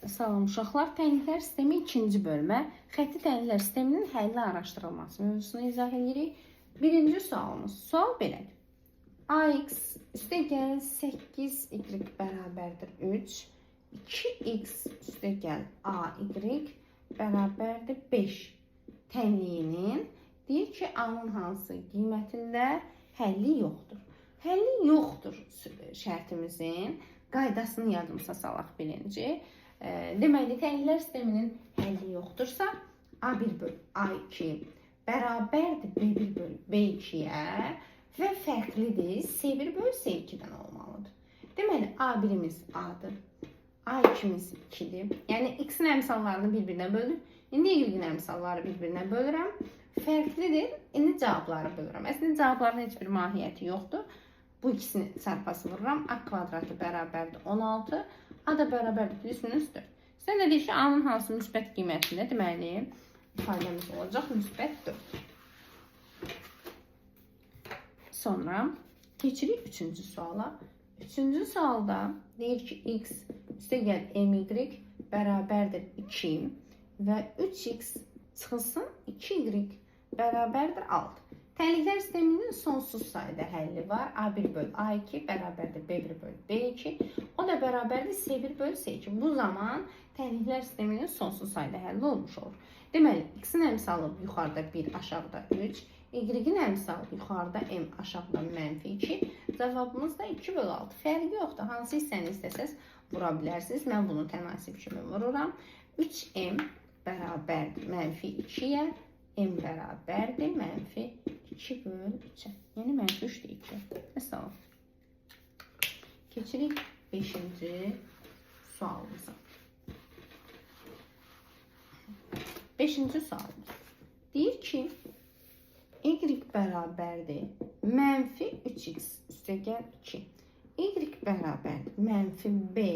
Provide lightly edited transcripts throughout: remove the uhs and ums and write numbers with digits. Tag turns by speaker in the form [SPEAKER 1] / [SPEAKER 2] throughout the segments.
[SPEAKER 1] Salam uşaqlar, tənliklər sistemi 2-ci bölmə, xətti tənliklər sisteminin həlli araşdırılması mövzusunu izah edirik. Birinci sualımız, sual belədir. AX üstəgəl 8y bərabərdir 3, 2x üstəgəl AY bərabərdir 5 tənliyinin deyir ki, A-nın hansı qiymətində həlli yoxdur. Həlli yoxdur şərtimizin qaydasını yadımıza salaq birinci. Deməli, tənliklər sisteminin həlli yoxdursa, A1 bölü A2 bərabərdir B1 bölü B2-yə və fərqlidir C1 bölü C2-dən olmalıdır. Deməli, A1-imiz A-dır, A2-miz 2-dir. Yəni, x-in əmsallarını bir-birinə bölür. İndi y-in əmsalları bir-birinə bölürəm. Fərqlidir. İndi cavabları bölürəm. Əslində, cavabların heç bir mahiyyəti yoxdur. Bu ikisini çarpası vururam. A kvadratı bərabərdir 16. A da bərabərdir plus minus 4. Sən də deyir ki, A-nın hansı müsbət qiymətində? Deməli, ifadəmiz olacaq müsbət 4. Sonra keçirik 3-cü suala. 3-cü sualda deyir ki, x üstəgəl my bərabərdir 2 və 3x çıxılsın 2y bərabərdir 6. Tənliklər sisteminin sonsuz sayda həlli var. A1 bölü A2 bərabərdir B1 bölü B2. O da bərabərdir C1 bölü C2. Bu zaman tənliklər sisteminin sonsuz sayda həlli olmuş olur. Deməli, x-in əmsalı yuxarıda 1, aşağıda 3. Y-in əmsalı yuxarıda m, aşağıda -2. Cavabımız da 2 bölü 6. Fərqi yoxdur. Hansı hissəni istəsəz vura bilərsiniz. Mən bunu tənasib kimi vururam. 3m bərabərdir -2-yə. M bərabərdir -2 bölü 3-ə. Yəni, -3 deyəcək. Məsələn. Keçirik 5-ci sualımıza. 5-ci sualımız. Deyir ki, y bərabərdir -3x üstəgəl 2. Y bərabərdir -b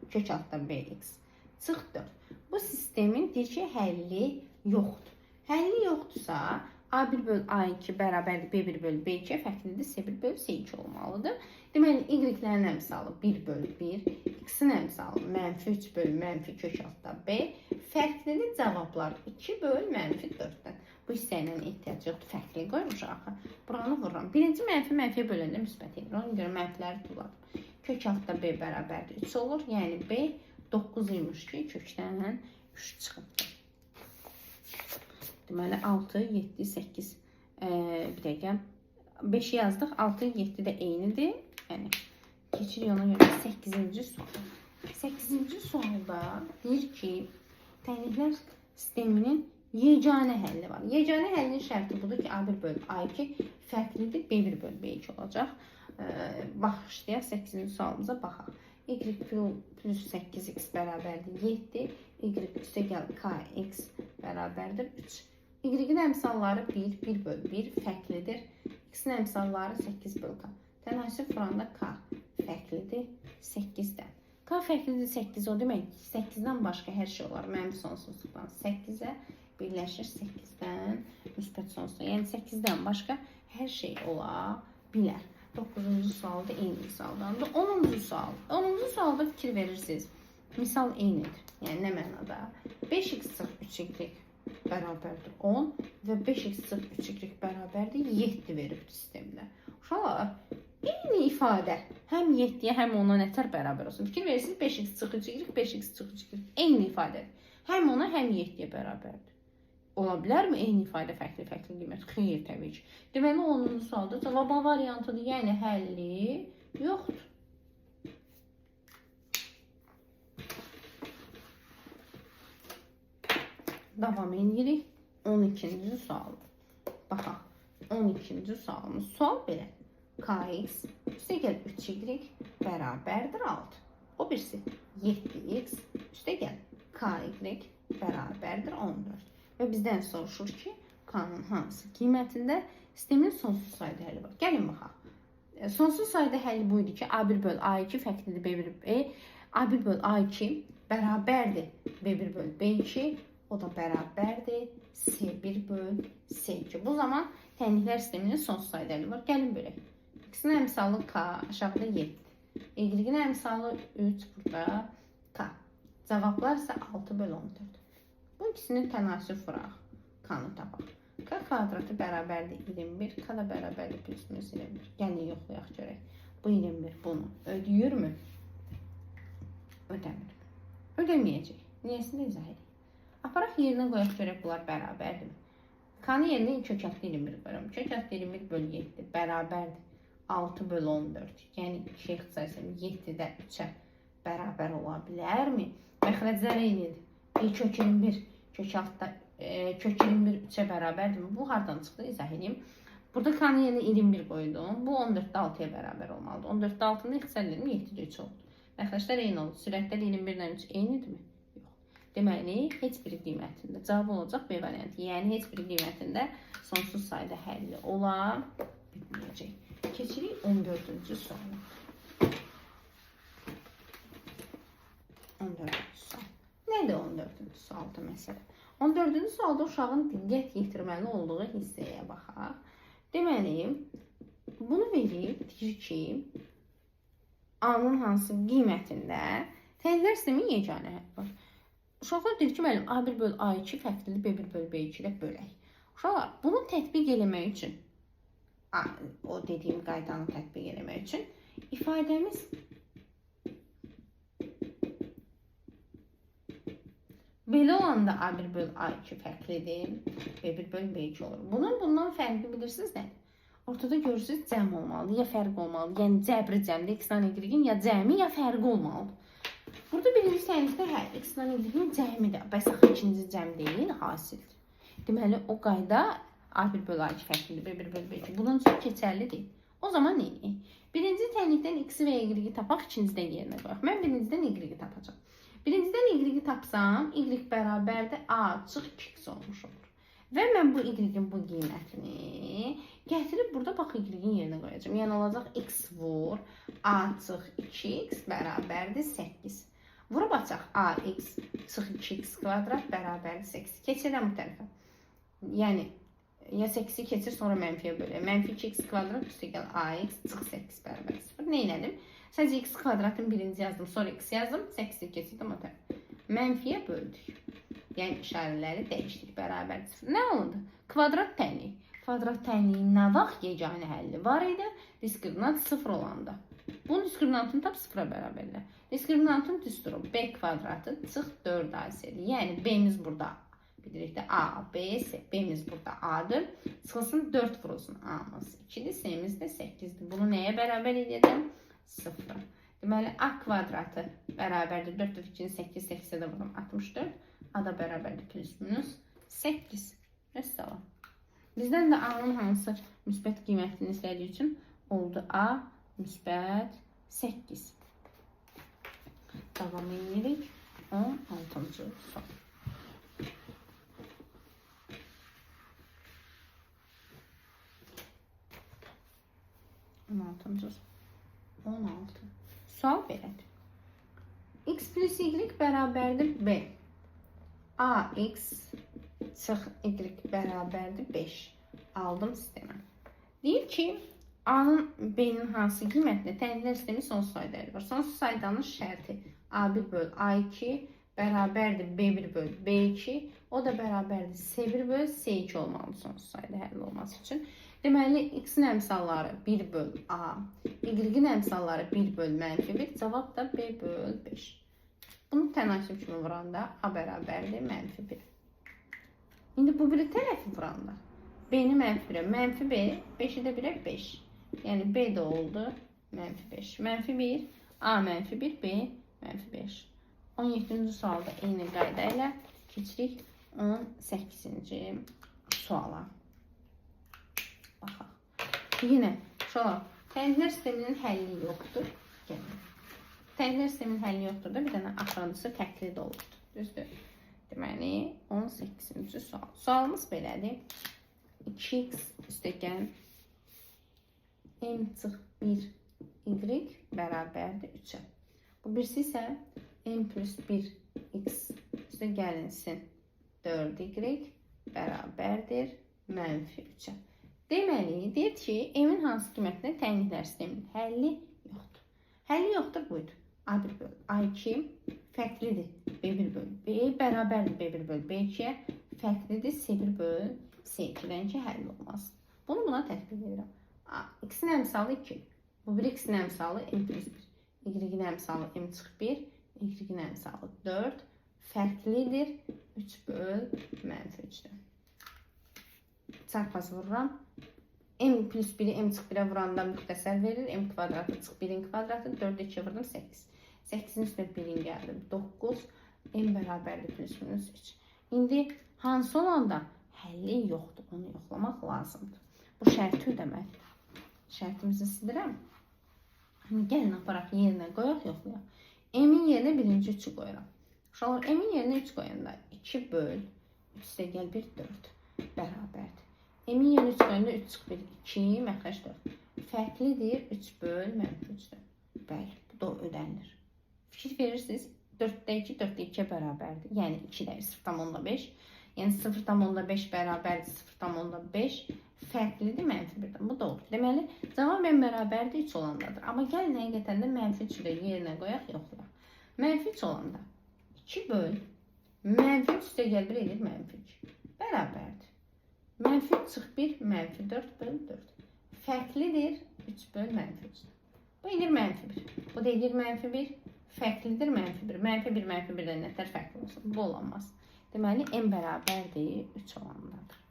[SPEAKER 1] kök altda bx çıx 4. Bu sistemin deyir ki, həlli yoxdur. Həlli yoxdursa, A1 bölü A2 bərabərdir B1 bölü B2 fərqlidir C1 bölü C2 olmalıdır. Deməli, y-lərin əmsalı 1 bölü 1, x-in əmsalı -3 bölü -kök altda b, fərqlidir cavablar 2 bölü -4-dən. Bu hissəylə ehtiyac yoxdur, fərqli qoymuşaq axı. Buranı vururam. Birinci mənfiyə böləndə müsbət edir. Ona görə mənfiləri tulladım. Kök altda b bərabərdir 3 olur. Yəni, b 9 imiş ki, kökdən 3 çıxıb. Deməli, 6, 7, 8, bir dəqiqə, 5-i yazdıq, 6, 7 də eynidir. Yəni, keçirik ona görə 8-ci sual. 8-ci sualda deyir ki, tənliklər sisteminin yeganə həlli var. Yeganə həllinin şərti budur ki, A1 bölü A2 fərqlidir, B1 bölü B2 olacaq. Başlayaq 8-ci sualımıza baxaq. Y plus 8x bərabərdir 7, y üstəgəl kx bərabərdir 3. Y-in əmsalları 1, 1 bölü 1 fərqlidir. X-in əmsalları 8 bölü k. Tənasib vuranda k fərqlidir 8-dən. K fərqlidir 8, o demək 8-dən başqa hər şey olar. Mənfi sonsuzluqdan 8-ə birləşir 8-dən müsbət sonsuzluğa. Yəni 8-dən başqa hər şey ola bilər. 9-cu sualda eyni misaldandır. 10-cu sual. 10-cu sualda fikir verirsiniz. Misal eynidir. Yəni nə mənada? 5x çıx 3y bərabərdir 10 və 5x çıx 3y bərabərdir 7 verib sistemdə. Uşaqlar, eyni ifadə həm 7-yə, həm 10-a nətər bərabər olsun? Fikir verirsiniz, 5x çıx 3y, 5x çıx 3y eyni ifadədir. Həm 10-a, həm 7-yə bərabərdir. Ola bilərmi eyni ifadə fərqli qiymət? Xeyr, təbii ki. Deməli, 10-cu sualda cavab A variantıdır, yəni həlli yoxdur. Davam edirik 12-ci sualda. Baxaq, 12-ci sualımız. Sual belə. Kx üstəgəl 3y bərabərdir 6. O birisi 7x üstəgəl ky bərabərdir 14. Və bizdən soruşur ki, k-nın hansı qiymətində sistemin sonsuz sayda həlli var. Gəlin baxaq. Sonsuz sayda həlli buydu ki, A1 bölü A2 fərqlidir B1 B. A1 bölü A2 bərabərdir B1 bölü B2. O da bərabərdir C1 bölü C2. Bu zaman tənliklər sisteminin sonsuz sayda həlli var. Gəlin bölək. X-in əmsalı k, aşağıda 7. Y-in əmsalı 3, burada k. Cavablar isə 6/14. Bu ikisini tənasüb vuraq. Kanı tapaq. K kvadratı bərabərdir 21. K da bərabərdir plus minus 21. Gəlin yoxlayaq görək. Bu 21 bunu ödəyirmi? Ödəmir. Ödəməyəcək. Niyəsini izah edək. Aparaq yerinə qoyaq görək bunlar bərabərdir. Kanı yerinə kökətli 21 qoyuram. Kökətli 21 bölü 7 bərabərdir 6/14. Yəni 2 ixtisasım 7-də 3-ə bərabər ola bilərmi? Məxrəclər eynidir. Kök 21 kök 21 3-ə bərabərdirmi? Bu hardan çıxdı? İzah edeyim. Burada kanı yerinə 21 qoydum. Bu 14-də 6-ya bərabər olmalıdır. 14-də 6-nın ixtisarlarım 7-də 3 oldu. Məxrəclər eyni oldu. Sürətlər 21 ilə 3 eynidirmi? Yox. Deməli, heç bir qiymətində cavab olacaq B variantı. Yəni, heç bir qiymətində sonsuz sayda həlli ola bilməyəcək. Keçirik 14-cü suala. 14-cü sual. Nədir 14-cü sualda məsələ? 14-cü sualda uşağın diqqət yetirməli olduğu hissəyə baxaq. Deməli, bunu verib, deyir ki, A-nın hansı qiymətində tənzilər sistemin yeganə həddi var. Uşaqlar deyir ki, müəllim, A1/A2 fərqlidir B1/B2 ilə bölək. Uşaqlar, bunu tətbiq eləmək üçün, o dediyim qaydanı tətbiq eləmək üçün ifadəmiz belə olanda A1/A2 fərqlidir, B1/B2 olur. Bundan fərqi bilirsiniz nədir? Ortada görürsünüz cəm olmalı, ya fərq olmalı. Yəni cəbri cəmdə x-dan y-in ya cəmi, ya fərqi olmalı. Burada birinci sənlikdə x-dan y-in cəmidir. Bəs axı ikinci cəm deyil, hasildir. Deməli, o qayda A1/A2 fərqlidir, B1/B2. Bunun üçün keçərli deyil. O zaman neyini? Birinci tənlikdən x-i və y-i tapaq, ikincidən yerinə qoyaq. Mən birincidən y-i tapacağım. Birincidən y-i tapsam, y bərabərdir a açıq 2x olmuş olur. Və mən bu y-in bu qiymətini gətirib burada bax y-in yerinə qoyacağım. Yəni olacaq x vur a açıq 2x bərabərdir 8. Vurub açaq ax açıq 2x kvadrat bərabərdir 8. Keçirəm bu tərəfə. Yəni ya 8-i keçir sonra mənfiyə bölək. Mənfi 2x kvadrat üstəgəl ax açıq 8 bərabərdir 0. Nə elədim? Sadəcə x kvadratın birinci yazdım, sonra x yazdım, 8-i keçirdim o tərəfə. Mənfiyə böldük. Yəni işarələri dəyişdik, bərabərdir 0. Nə oldu? Kvadrat tənlik. Kvadrat tənliyin nə vaxt yeganə həlli var idi? Diskriminant 0 olanda. Bunun diskriminantını tap 0-a bərabərlə. Diskriminantın düsturu b kvadratı çıx 4ac-dir. Yəni b-miz burada bilirik də a, b, s. B-miz burada a-dır. Çıxılsın 4 vurulsun a-miz 2-dir, s-miz də 8-dir. Bunu nəyə bərabər edəcəm? 0. Deməli, a kvadratı bərabərdir 4 2-ni 8, 8-ə də vururum 64. A da bərabərdir plus minus 8. Vəssalam. Bizdən də A-nın hansı müsbət qiymətini istədiyi üçün oldu A müsbət 8. Davam edirik 16-cı sual. 16-cı sual. 16. Sual belədir. X plus y bərabərdir B. Ax çıx y bərabərdir 5. Aldım sistemə. Deyir ki, A-nın B-nin hansı qiymətində tənzilər sistemi sonsuz sayda var. Sonsuz saydanın şərti A1/A2 bərabərdir B1/B2. O da bərabərdir S1/S2 olmalıdır sonsuz sayda həll olması üçün. Deməli, x-in əmsalları 1/A, y-in əmsalları 1/-1. Cavab da B/5. Bunu tənasüb kimi vuranda A bərabərdir -1. İndi bu biri tərəfi vuranda B-ni -1'ə, -B, 5'i də 1'ə 5. Yəni B də oldu -5. -1, A -1, B -5. 17-ci sualda eyni qayda ilə keçirik 18-ci suala. Baxaq. Yenə uşaqlar, tənzilər sisteminin həlli yoxdur. Gəlin. Tənzilər sisteminin həlli yoxdur da bir dənə axırıncısı təqlid olubdur. Düzdür? Deməli, 18-ci sual. Sualımız belədir. 2x üstəgən m-1 y bərabərdir 3-ə. Bu birisi isə m plus 1 x üstəgəlinsin 4y bərabərdir -3-ə. Deməli, deyir ki, m-in hansı qiymətində tənliklər sisteminin həlli yoxdur. Həlli yoxdur buydu. A1/A2 fərqlidir B1 böl B bərabərdir B1 böl B2-yə. Fərqlidir C1 böl C2-dən ki, həll olmaz. Bunu buna tətbiq edirəm. X-in əmsalı 2. Bu bir X-in əmsalı M plus 1. Y-in əmsalı M çıx 1. Y-in əmsalı 4. Fərqlidir 3 böl mənfi 3-dür. Çarpaz vururam. M plus 1'i M çıx 1'ə vuranda müxtəsər verir. M kvadratı çıx 1'in kvadratı. 4'ü 2'ye vurdum 8. 8'in üstünə 1'in gəldim. 9. M bərabərdir plus minus 3. İndi hansı olanda həlli yoxdur. Onu yoxlamaq lazımdır. Bu şərti ödəməlidir. Şərtimizi sildirəm. Gəlin aparaq yerinə qoyaq, yoxlayaq. M-in yerinə birinci 3'ü qoyuram. Uşaqlar, M-in yerinə 3 qoyanda 2 böl 3'də gəl 1 4 bərabərdir. M-in yerinə 3 qoyanda 3 çıx 1 2 məxrəc 4. Fərqlidir 3 böl mənfi 3'dür. Bəli, bu da ödənilir. Fikir verirsiniz, 4'də 2 4'də 2'yə bərabərdir. Yəni 2 də 0,5. Yəni 0,5 bərabərdir 0,5. Fərqlidir mənfi 1'dən. Bu doğru. Deməli, cavab M bərabərdir 3 olandadır. Amma gəlin həqiqətən də mənfi 3'ü də yerinə qoyaq, yoxlayaq. Mənfi 3 olanda 2 böl mənfi 3'də gəl 1 edir mənfi 2. Bərabərdir. Mənfi 3 çıx 1 mənfi 4 böl 4. Fərqlidir 3 böl mənfi 3. Bu edir mənfi 1. Bu da edir mənfi 1. Fərqlidir mənfi 1. Mənfi 1 mənfi 1'dən nətər fərqli olsun? Bu olamaz. Deməli, M bərabərdir 3 olandadır.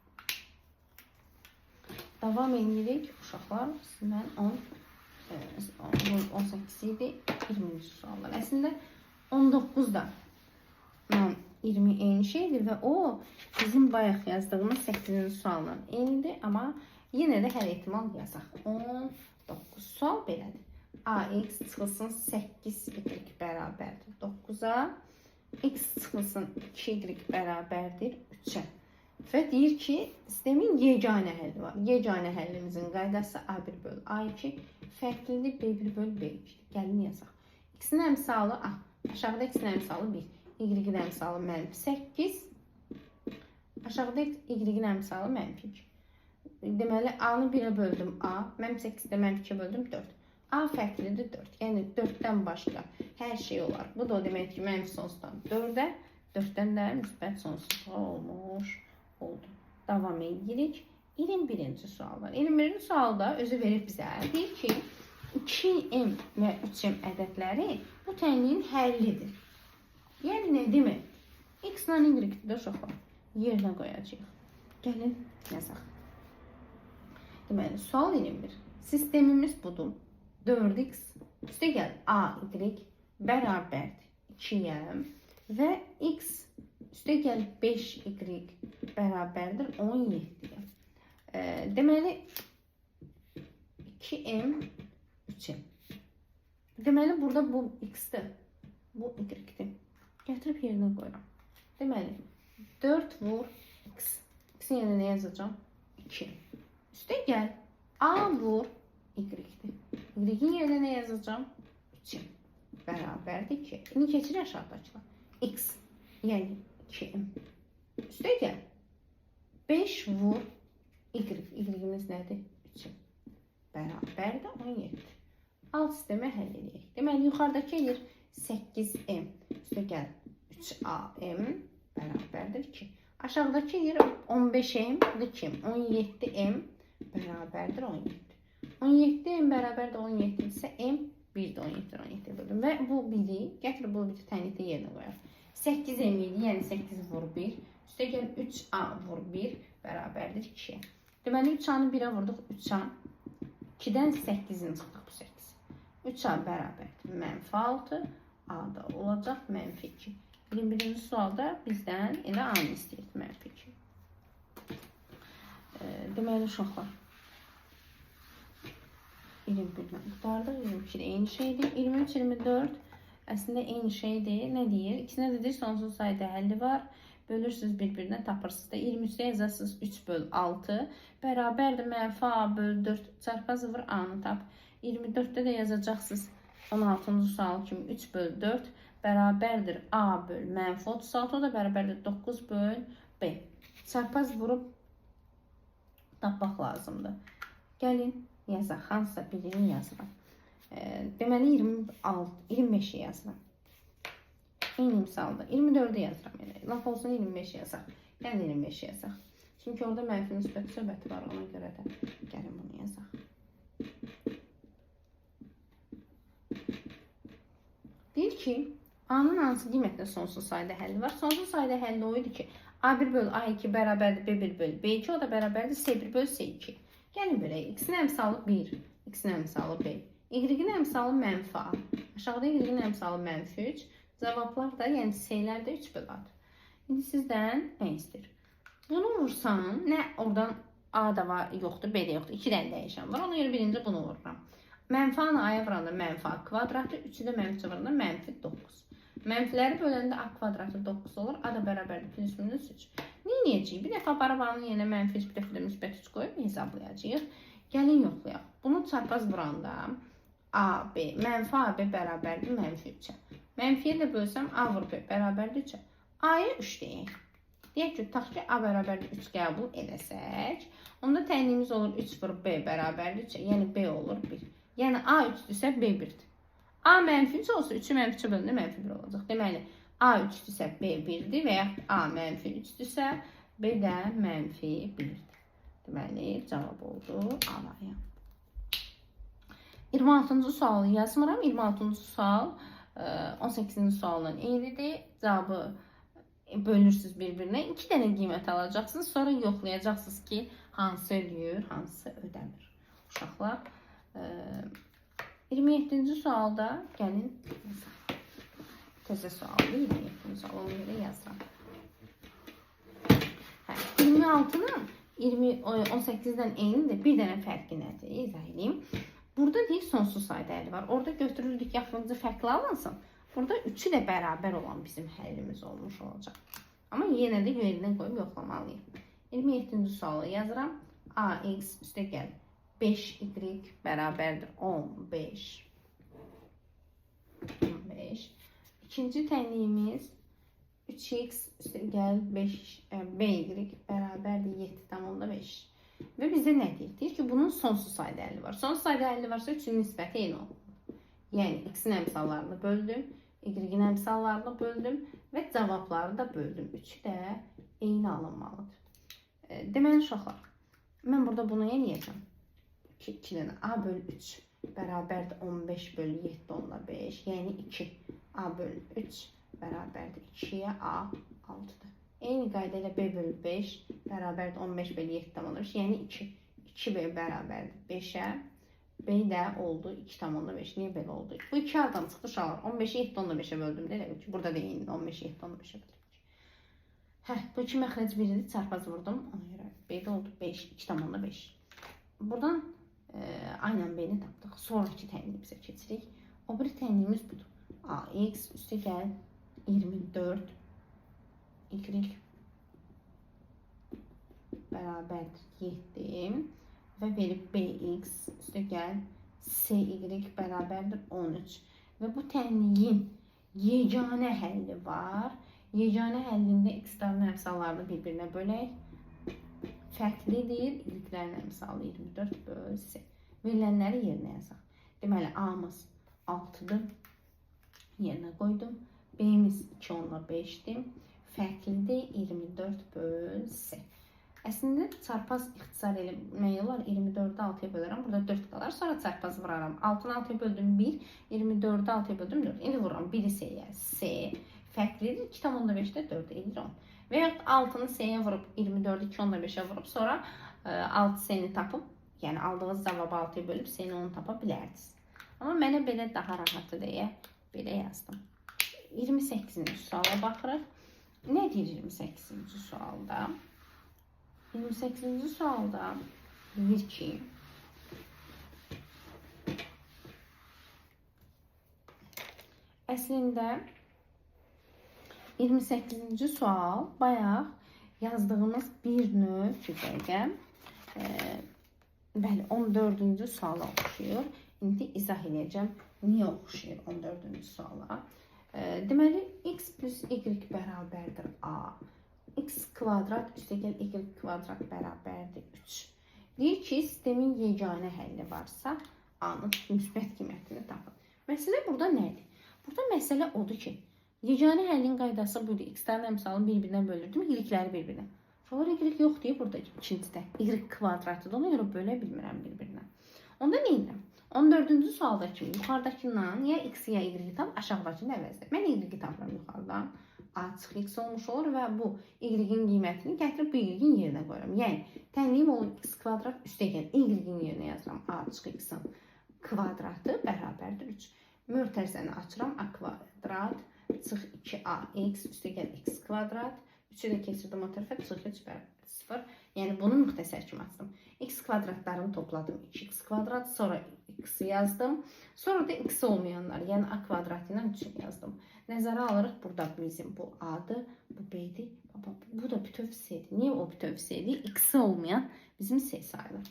[SPEAKER 1] Davam edirik uşaqlar. Sizdən 18 idi. 20-ci suallar. Əslində 19'da mən 20 eyni şeydir və o bizim bayaq yazdığımız 8-ci sualdan eynidir. Amma yenə də hər ehtimal yazaq. 19 sual belədir. AX çıxılsın 8y bərabərdir 9'a. X çıxılsın 2y bərabərdir 3'ə. Və deyir ki, sistemin yeganə həlli var. Yeganə həllimizin qaydası A1 böl A2. Fərqlidir B1 böl B2. Gəlin yazaq. X-in əmsalı A. Aşağıda X-in əmsalı 1. Y-in əmsalı mənfi 8. Aşağıda Y-in əmsalı mənfi 2. Deməli, A-nı 1'ə böldüm A. Mənfi 8'də mənfi 2'ə böldüm 4. A fərqlidir 4. Yəni 4'dən başqa hər şey olar. Bu da o demək ki, mənfi sonsuzdan 4'ə. 4'dən də müsbət sonsuzluğa olmuş oldu. Davam edirik. 21-ci suallar. 21-ci sualda özü verir bizə. Deyir ki, 2M və 3M ədədləri bu tənliyin həllidir. Yəni nə demək? X ilə Y-də uşaqlar yerinə qoyacaq. Gəlin yazaq. Deməli, sual 21. Sistemimiz budur. 4x üstə gəl AY bərabərdir 2M və X üstə gəl 5y bərabərdir 17'ye. Deməli 2M 3M. Deməli burada bu X'dir. Bu Y''dir. Gətirib yerinə qoyuram. Deməli 4 vur X. X'in yerinə nə yazacağam? 2. Üstə gəl A vur Y''dir. Y''in yerinə nə yazacağam? 3M. Bərabərdir 2. İndi keçir aşağıdakılar. X yəni 2M. Üstə gəl 5 vur Y. Y''imiz nədir? 3M. Bərabərdir 17. Alt sistemə həll edək. Deməli, yuxarıdakı edir 8M. Üstə gəl 3AM bərabərdir 2. Aşağıdakı edir 15M. Bu da kim? 17M bərabərdir 17. 17M bərabərdir 17 isə M 1'də 17 bölüm. Və bu 1'i gətir bu 1'i tənlikdə yerinə qoyaq. 8M idi, yəni 8 vur 1. Üstə gəl 3A vur 1 bərabərdir 2'yə. Deməli 3A'nı 1'ə vurduq 3A. 2'dən 8'in çıxdıq bu 8. 3A bərabərdir mənfi 6. A da olacaq mənfi 2. 21-ci sualda bizdən elə A-nı istəyir mənfi 2. Deməli uşaqlar 21'dən qutardıq. 22 də eyni şeydir. 23, 24 əslində eyni şeydir. Nə deyir? İkisində də deyir sonsuz sayda həlli var. Bölürsünüz bir-birinə tapırsınız da 23'də yazarsınız 3 böl 6 bərabərdir mənfi A böl 4 çarpaz vur A-nı tap. 24'də də yazacaqsınız 16-cı sual kimi 3 böl 4 bərabərdir A böl mənfi 36 o da bərabərdir 9 böl B. Çarpaz vurub tapmaq lazımdır. Gəlin yazaq. Hansısa birini yazıram. Deməli 25'i yazıram. Eyni misalda 24'ü yazıram elə. Laf olsun 25 yazaq. Yəni 25 yazaq. Çünki orada mənfi müsbət söhbəti var, ona görə də gəlin bunu yazaq. Deyir ki, A-nın hansı qiymətlə sonsuz sayda həlli var? Sonsuz sayda həlli o idi ki, A1 bölü A2 bərabərdir B1 bölü B2, o da bərabərdir C1 bölü C2. Gəlin belək, x-in əmsalı 1, x-in əmsalı B, y-in əmsalı mənfi A, aşağıda y-in əmsalı mənfi 3, cavablar da, yəni C-lər də 3 bölü A-dır. İndi sizdən nə istəyir? Bunu vursam, nə oradan A da var, yoxdur, B də yoxdur, 2 dənə dəyişən var, ona görə birinci bunu vururam. Mənfi A-nı A-ya vuranda mənfi A kvadratı, 3-ü də mənfi vuranda mənfi 9. Mənfiləri böləndə A kvadratı 9 olur, A da bərabərdir plus minus 3. Neyəcəyik? Bir dəfə barabanın yerinə mənfi 3, bir dəfə də müsbət 3 qoyub hesablayacağıq. Gəlin yoxlayaq. Bunu çarpaz vuranda AB, mənfi AB bərabərdir mənfi 3-ə. Mənfiyə də bölsəm A vur B bərabərdir 3-ə. A-ya 3 deyək. Deyək ki, tutaq ki, A bərabərdir 3 qəbul edəsək, onda təyinimiz olur 3 vur B bərabərdir 3-ə, yəni B olur 1. Yəni A 3-dürsə B 1-dir. A mənfi 3 olsa 3-ü mənfi 3-ə bölündə mənfi 1 olacaq. Deməli, A 3-dürsə B 1-dir və ya A mənfi 3-dürsə B də mənfi 1-dir. Deməli, cavab oldu A-ya. 26-cı sualı yazmıram. 26-cı sual 18-ci sualdan eynidir. Cavabı bölürsünüz bir-birinə. 2 dənə qiymət alacaqsınız. Sonra yoxlayacaqsınız ki, hansı ödəyir, hansı ödəmir. Uşaqlar, 27-ci sualda gəlin təzə sualdır. 27-ci sual ona görə yazıram. 26-nın 18-dən eynidir. Bir dənə fərqi nədir? İzah edeyim. Burada deyil sonsuz sayda həlli var. Orada götürürdük yaxınca fərqli alınsın. Burada 3-ü də bərabər olan bizim həllimiz olmuş olacaq. Amma yenə də yerinə qoyub yoxlamalıyıq. 27-ci sualı yazıram. AX üstə gəl 5y bərabərdir 15. İkinci tənliyimiz 3x üstə gəl 5y bərabərdir 7,5. Və bizə nə deyir? Deyir ki, bunun sonsuz sayda həlli var. Sonsuz sayda həlli varsa 3-ün nisbəti eyni olur. Yəni, x-in əmsallarını böldüm, y-in əmsallarını böldüm və cavabları da böldüm. 3-ü də eyni alınmalıdır. Deməli, uşaqlar, mən burada bunu eləyəcəm. 2 dənə A bölü 3 bərabərdir 15 bölü 7 onda 5. Yəni, 2 A bölü 3 bərabərdir 2-yə A 6-dır. Eyni qayda ilə B bölü 5 bərabərdir 15 bölü 7,5. Yəni 2. 2B bərabərdir 5-ə. B də oldu 2,5. Niyə belə oldu? Bu 2 adam çıxdı uşaqlar. 15-i 7,5-ə böldüm. Deyək ki, burada da eynidir. 15-i 7,5-ə böldüm. Bu 2 məxrəc biridir. Çarpaz vurdum. Ona görə B də oldu 5. 2,5. Buradan A ilə B-ni tapdıq. Sonraki tənliyimizə keçirik. O biri tənliyimiz budur. AX üstə gəl 24 y bərabərdir 7 və verib bx üstə gəl cy bərabərdir 13 və bu tənliyin yeganə həlli var. Yeganə həllində x-lərin əmsallarını bir-birinə bölək. Fərqlidir. Y-lərin əmsalı 24 böl c. Verilənləri yerinə yazaq. Deməli, A-mız 6-dır. Yerinə qoydum. B-miz 2,5-dir. Fərqlidir 24 böl c. Əslində çarpaz ixtisar eləmək olar. 24-ü 6-ya bölürəm. Burada 4 qalar. Sonra çarpaz vuraram. 6-nı 6-ya böldüm 1. 24-ü 6-ya böldüm 4. İndi vururam. 1-i c-yə. C. Fərqlidir. 2,5-də 4 edir 10. Və yaxud 6-nı c-yə vurub 24-ü 2,5-ə vurub sonra 6c-ni tapıb, yəni aldığınız cavabı 6-ya bölüb c-ni onu tapa bilərdiniz. Amma mənə belə daha rahatdır deyə belə yazdım. 28-ci suala baxırıq. Nə deyir 28-ci sualda? 28-ci sualda deyir ki, əslində 28-ci sual bayaq yazdığımız bir növ ki, dəqiqə, bəli, 14-cü suala oxşuyur. İndi izah edəcəm, niyə oxşuyur 14-cü suala. Deməli, x plus y bərabərdir A. X kvadrat üstə gəl y kvadrat bərabərdir 3. Deyir ki, sistemin yeganə həlli varsa, A-nın müsbət qiymətini tapın. Məsələ burada nədir? Burada məsələ odur ki, Yeganə həllin qaydası budur. X-lərin əmsalını bir-birinə bölürdüm, y-ləri bir-birinə. Sonra y yox deyib burada ikincidə. Y kvadratıdır. Ona görə bölə bilmirəm bir-birinə. Onda nə edirəm? 14-cü sualda kimi yuxarıdakından ya x ya y tap, aşağıdakını əvəzlə. Mən y tapıram yuxarıdan. A çıxı x olmuş olur və bu y-in qiymətini gətirib bu y-in yerinə qoyuram. Yəni tənliyim olur x kvadrat üstəgəl y-in yerinə yazıram. A çıxı x-in kvadratı bərabərdir 3. Mötərizəni açıram. A kvadrat çıx 2ax üstəgəl x kvadrat. 3-ü də keçirdim o tərəfə, çıx 3 bərabər 0. Yəni bunu müxtəsər kimi açdım. X kvadratlarını topladım 2x kvadrat, sonra x yazdım. Sonra da x olmayanlar, yəni a kvadrat ilə 3 yazdım. Nəzərə alırıq, burada bizim bu a-dır, bu b-dir, bu da bütöv c-dir. Niyə o bütöv c-dir? X olmayan bizim c sayılır.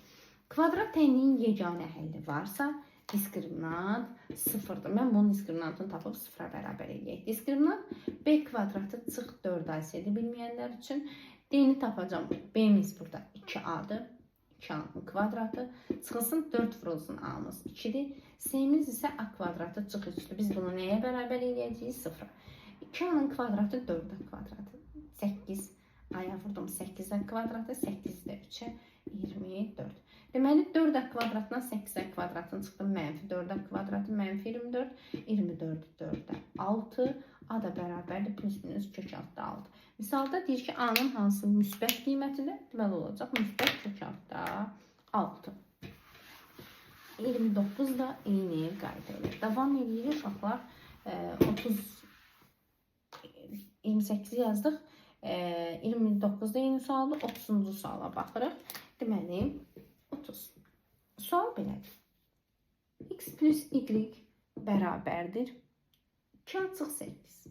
[SPEAKER 1] Kvadrat tənliyin yeganə həlli varsa, diskriminant 0'dır. Mən bunun diskriminantını tapıb 0'a bərabər eləyək. Diskriminant b kvadratı çıx 4ac-dir bilməyənlər üçün. D-ni tapacağım. B-miz burada 2a-dır. 2a-nın kvadratı. Çıxılsın 4 vurulsun a-mız 2'dir. C-miz isə a kvadratı çıx 3'dür. Biz bunu nəyə bərabər eləyəcəyik? 0'a. 2a-nın kvadratı 4a kvadratı. 8. A-ya vurdum 8a kvadratı. 8-də 3'ə 24. Deməli 4a kvadratdan 8a kvadratını çıxdım. Mənfi 4a kvadratı mənfi 24. 24 4-ə 6. A da bərabərdir. Plus minus kök altda 6. Misalda deyir ki, A-nın hansı müsbət qiymətidir? Deməli olacaq. Müsbət kök altda 6. 29 da eyni qayda ilə. Davam edirik uşaqlar. 28 yazdıq. 29 da eyni sualdır. 30-cu suala baxırıq. Deməli 30. Sual belədir. X plus y bərabərdir 2 açıq 8.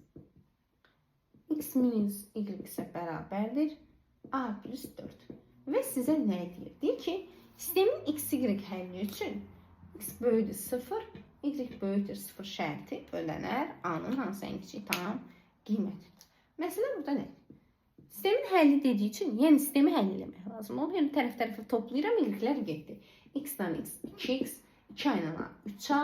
[SPEAKER 1] X minus y isə bərabərdir a plus 4. Və sizə nə deyir? Deyir ki, sistemin x-y həlli üçün x böyüdür 0, y böyüdür 0 şərti ödənər a-nın hansı ən kiçik tam qiymətidir. Məsələn, burada nədir? Sistemin həlli dediyi üçün, yəni sistemi həll eləmək lazım. Onu yəni tərəf-tərəfə toplayıram, y-lər getdi. X-dan x 2x, 2a ilə a 3a,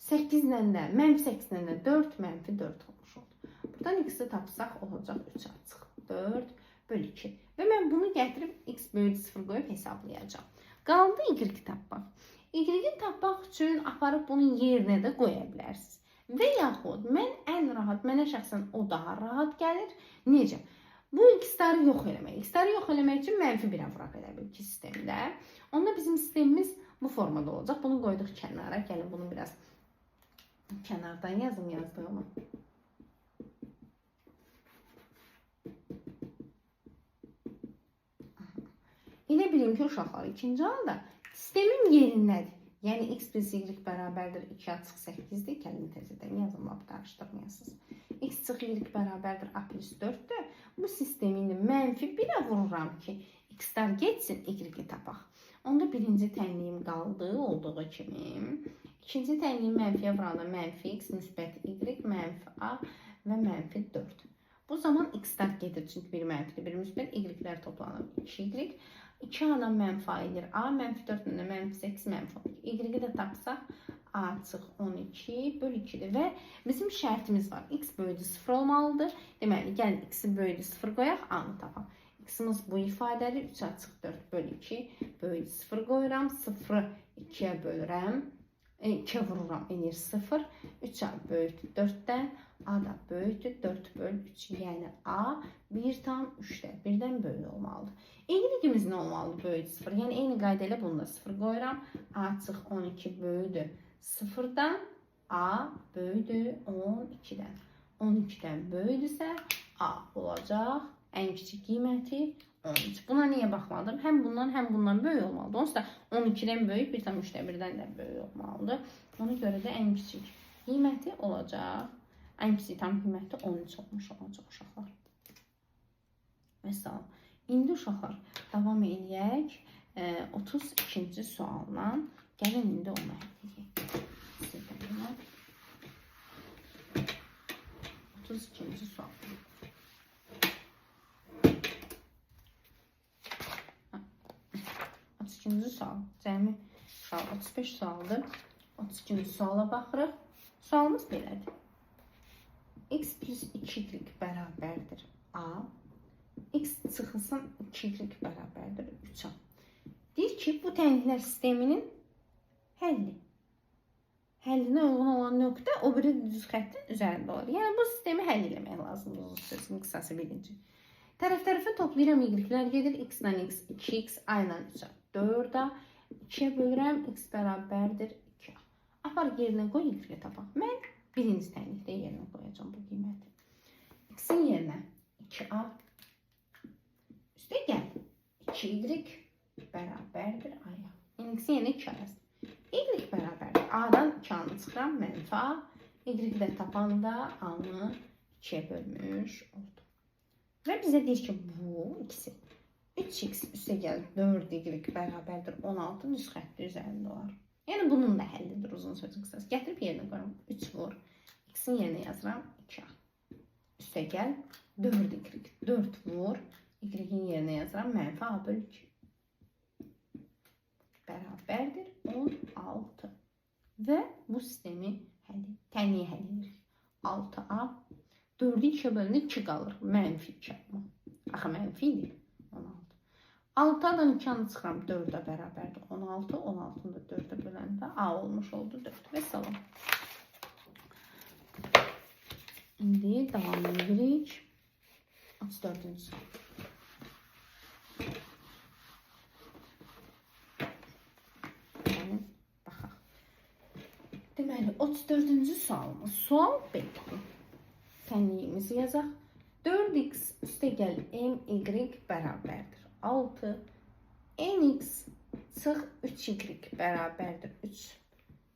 [SPEAKER 1] 8-lə də, mənfi 8-lə də 4, mənfi 4 olmuş oldu. Buradan x-i tapsaq olacaq 3 açıq 4 bölü 2. Və mən bunu gətirib x böyüdü 0 qoyub hesablayacağım. Qaldı y-i tapmaq. Y-i tapmaq üçün aparıb bunun yerinə də qoya bilərsiniz. Və yaxud mən ən rahat, mənə şəxsən o daha rahat gəlir. Necə? Bu x-ləri yox eləmək. X-ləri yox eləmək üçün mənfi 1'ə vuraq elə bil ki sistemdə. Onda bizim sistemimiz bu formada olacaq. Bunu qoyduq kənara. Gəlin bunu biraz kənardan yazım yazdığımı. Elə bilin ki uşaqlar ikinci halda sistemin yerindədir. Yəni x plus y bərabərdir 2 açıq 8'dir. Gəlin təzədən yazım, lap qarışdırmayasınız. X çıx y bərabərdir a plus 4'dür. Bu sistemini mənfi 1'ə vururam ki x-lər getsin y tapaq. Onda birinci tənliyim qaldı olduğu kimi. İkinci tənliyim mənfiyə vuranda mənfi x, müsbət y, mənfi a və mənfi 4. Bu zaman x-lər gedir çünki bir mənfidir, bir müsbət, y-lər toplanır 2y. 2a-dan mənfi a edir a, mənfi 4-dən də mənfi 8, mənfi 12. Y-i də tapsaq a çıx 12 bölü 2'dir və bizim şərtimiz var. X böyüdü 0 olmalıdır. Deməli, gəlin x-i böyüdü 0 qoyaq, a-nı tapaq. X-imiz bu ifadədir. 3 açıq 4 bölü 2 böyüdü 0 qoyuram. 0'ı 2'yə bölürəm. 2'yə vururam, enir 0. 3a böyüdü 4'dən. A da böyüdü 4 bölü 3. Yəni a 1 tam 3'də. 1'dən böyük olmalıdır. Y-imiz nə olmalıdır? Böyüdü 0. Yəni eyni qayda ilə bunu da 0 qoyuram. A çıx 12 böyüdü 0'dan. A böyüdü 12'dən. 12'dən böyüdüsə a olacaq. Ən kiçik qiyməti 13. Buna niyə baxmadım? Həm bundan böyük olmalıdır. Onsuz da 12'dən böyük, 1 tam 3'də 1'dən də böyük olmalıdır. Ona görə də ən kiçik qiyməti olacaq. Ən kiçik tam qiyməti 13 olmuş olacaq uşaqlar. Məsələn, indi uşaqlar davam edək 32-ci sualla. Gəlin indi onu həll edək. 32-ci sual. İkinci sual. Cəmi 35 sualdır. 32-ci suala baxırıq. Sualımız belədir. x plus 2y bərabərdir a. X çıxılsın 2y bərabərdir 3a. Deyir ki, bu tənliklər sisteminin həlli. Həllinə uyğun olan nöqtə o biri düz xəttin üzərində olur. Yəni, bu sistemi həll eləmək lazımdır. O sözün qısası birinci. Tərəf-tərəfə toplayıram y-lər gedir. X ilə x, 2x, a ilə 3a. 4a, 2-yə bölürəm. X bərabərdir 2a. Apar yerinə qoy, y-ləri tapaq. Mən birinci tənlikdə yerinə qoyacağım bu qiyməti. X-in yerinə 2a. Üstə gəl. 2y bərabərdir a-ya. Yəni, X-in yerinə 2a yazdım. Y bərabərdir. A-dan 2-anı çıxıram, mənfi a. Y də tapanda a-nı 2-yə bölmüş oldu. Və bizə deyir ki, bu ikisi 3x üstə gəlir 4y bərabərdir 16 düz xətti üzərində olar. Yəni, bunun da həllidir uzun sözün qısası. Gətirib yerinə qoyuram. 3 vur. X-in yerinə yazıram 2a. Üstə gəl 4y. 4 vur. Y-in yerinə yazıram mənfi a bölü 2. Bərabərdir 16. Və bu sistemi tənliyi həll edirik. 6a 4-ü 2-yə bölündə 2 qalır. Mənfi 2. Axı mənfi idi. 16. 6-dan 2-anı çıxıram. 4-ə bərabərdir 16. 16-nı da 4-ə böləndə a olmuş oldu 4. Və salam. İndi davam edirik. 34-cü sual. Deməli, 34-cü sualımız. Sual belə. Tənliyimizi yazaq. 4x üstə gəl my bərabərdir 6. nx çıx 3y bərabərdir 3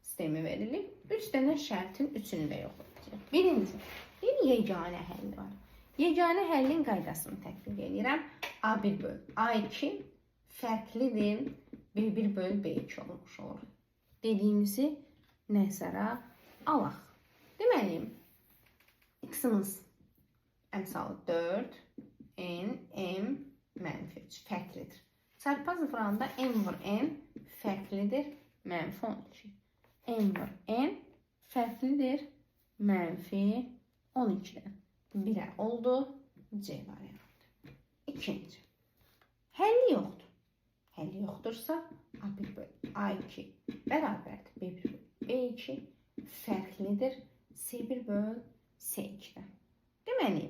[SPEAKER 1] sistemi verilir. 3 dənə şərtin 3-ünü də yox edəcək. Birinci, bir yeganə həll var. Yeganə həllin qaydasını tətbiq edirəm. A1 böl A2 fərqlidir. B1 böl B2 olmuş olur. Dediyimizi nəzərə alaq. Deməli, x-imiz əmsalı 4, n, m, mənfi 3 fərqlidir. Çarpaz vuranda n vur n fərqlidir, mənfi 12. N vur n fərqlidir, mənfi 12-dən. 1-ə oldu, C variantı. İkinci, həlli yoxdur. Həlli yoxdursa, A1 böl A2 bərabərdir, B1 böl B2 fərqlidir C1 böl C2-dən. Deməli,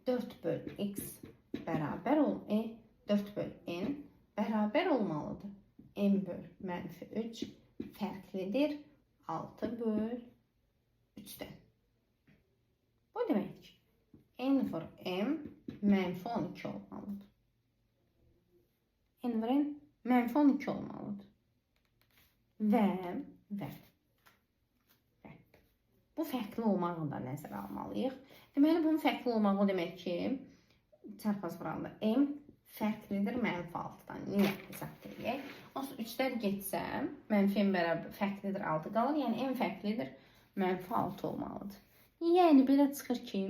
[SPEAKER 1] 4 böl x bərabər 4 böl n bərabər olmalıdır. M böl mənfi 3 fərqlidir 6 böl 3-dən. Bu demək ki, n vur m mənfi 12 olmalıdır. N vur n mənfi 12 olmalıdır. Və bu fərqli olmağı da nəzərə almalıyıq. Deməli, bunun fərqli olmağı demək ki, çarpaz vuranda m fərqlidir mənfi 6-dan. Niyə izah edək? Onsuz 3-lər getsə, mənfi m bərabər fərqlidir 6 qalır. Yəni, m fərqlidir mənfi 6 olmalıdır. Yəni, belə çıxır ki,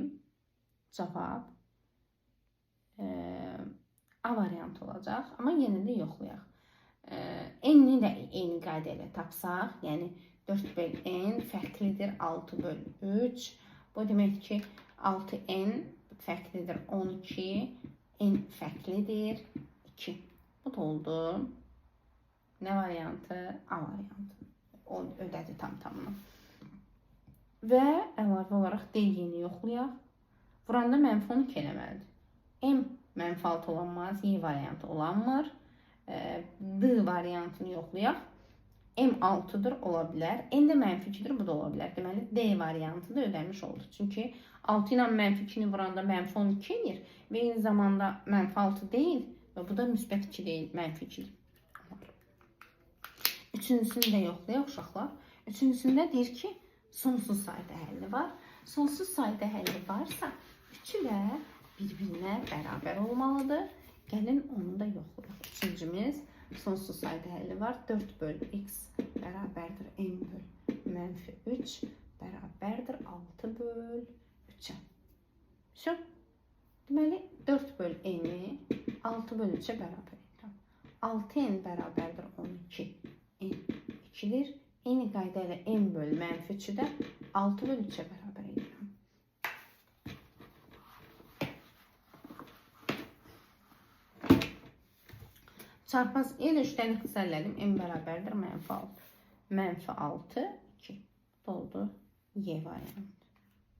[SPEAKER 1] cavab A variantı olacaq. Amma yenə də yoxlayaq. N-ni də eyni qayda ilə tapsaq, yəni 4 böl n fərqlidir 6 böl 3. Bu demək ki, 6n fərqlidir 12, n fərqlidir 2. Bu da oldu. Nə variantı? A variantı. O ödədi tam-tamını. Və əlavə olaraq D-yeni yoxlayaq. Vuranda mənfi 12 eləməlidir. M mənfi 6 olanmaz, Y variantı olanmır. D variantını yoxlayaq. M 6-dır, ola bilər. N də mənfi 2-dir, bu da ola bilər. Deməli, D variantı da ödəmiş oldu. Çünki 6 ilə mənfi 2-ni vuranda mənfi 12 edir və eyni zamanda mənfi 6 deyil və bu da müsbət 2 deyil, mənfi 2-dir. Üçüncüsünü də yoxlayaq uşaqlar. Üçüncüsündə deyir ki, sonsuz sayda həlli var. Sonsuz sayda həlli varsa, üçü də bir-birinə bərabər olmalıdır. Gəlin onu da yoxlayaq. Üçüncümüz sonsuz sayda həlli var. 4 böl x bərabərdir n böl mənfi 3 bərabərdir 6 böl 3-ə. Deməli, 4 böl n-i 6 böl 3-ə bərabər edirəm. 6n bərabərdir 12, n 2-dir. Eyni qayda ilə n böl mənfi 3-ü də 6 böl 3-ə bərabər edirəm. Çarpaz yenə 3 dənə xəsərlədim. M bərabərdir -6. -6 2 oldu Y variantı.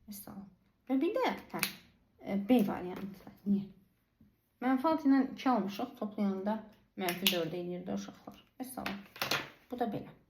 [SPEAKER 1] Mesela. Və bir də B variantı. Niyə? -6 ilə 2 almışıq. Toplayanda -4 eləyir də uşaqlar. Mesela. Bu da belə.